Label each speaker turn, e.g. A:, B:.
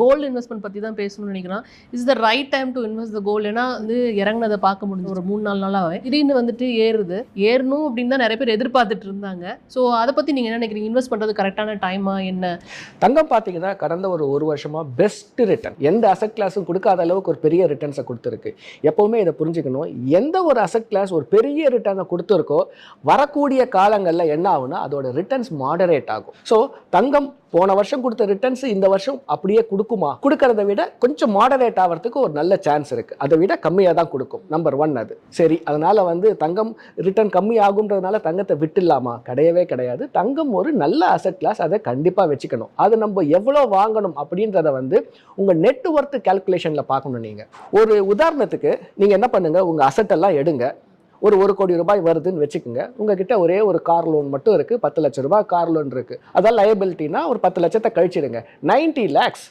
A: Gold investment பற்றி தான் பேசணும்னு நினைக்கிறேன். Is the right time to invest the gold. ஏன்னா வந்து இறங்குனதை பார்க்க முடிஞ்சு ஒரு 3-4 நாளாகவே திடீர்னு வந்துட்டு ஏறணும் அப்படின்னு தான் நிறைய பேர் எதிர்பார்த்துட்டு இருந்தாங்க. ஸோ அதை பற்றி நீங்கள் என்ன நினைக்கிறீங்க? இன்வெஸ்ட் பண்ணுறது கரெக்டான டைமா என்ன?
B: தங்கம் பார்த்தீங்கன்னா கடந்த ஒரு வருஷமாக பெஸ்ட் ரிட்டர்ன் எந்த அசெட் கிளாஸும் கொடுக்காத அளவுக்கு ஒரு பெரிய ரிட்டர்ன்ஸை கொடுத்துருக்கு. எப்போவுமே இதை புரிஞ்சுக்கணும். எந்த ஒரு அசெட் கிளாஸ் ஒரு பெரிய ரிட்டர்னை கொடுத்துருக்கோ வரக்கூடிய காலங்களில் என்ன ஆகுனா அதோட ரிட்டர்ன்ஸ் மாடரேட் ஆகும். ஸோ தங்கம் போன வருஷம் கொடுத்த ரிட்டர்ன்ஸ் இந்த வருஷம் அப்படியே கொடுக்குமா? கொடுக்கறத விட கொஞ்சம் மாடரேட் ஆகிறதுக்கு ஒரு நல்ல சான்ஸ் இருக்கு. அதை விட கம்மியாக தான் கொடுக்கும். நம்பர் 1 அது. சரி, அதனால வந்து தங்கம் ரிட்டர்ன் கம்மி ஆகுன்றதுனால தங்கத்தை விட்டுலாமா? கிடையவே கிடையாது. தங்கம் ஒரு நல்ல அசெட் கிளாஸ். அதை கண்டிப்பாக வச்சுக்கணும். அது நம்ம எவ்வளோ வாங்கணும் அப்படின்றத வந்து உங்கள் நெட்வொர்த் கால்குலேஷனில் பார்க்கணும். நீங்கள் ஒரு உதாரணத்துக்கு நீங்கள் என்ன பண்ணுங்க, உங்கள் அசெட் எல்லாம் எடுங்க. ஒரு 1 கோடி ரூபாய் வருதுன்னு வச்சுக்கோங்க. உங்ககிட்ட ஒரே ஒரு கார் லோன் மட்டும் இருக்குது. 10 லட்சம் ரூபாய் கார் லோன் இருக்குது. அதான் லயபிலிட்டினா ஒரு 10 லட்சத்தை கழிச்சிடுங்க. 90 lakhs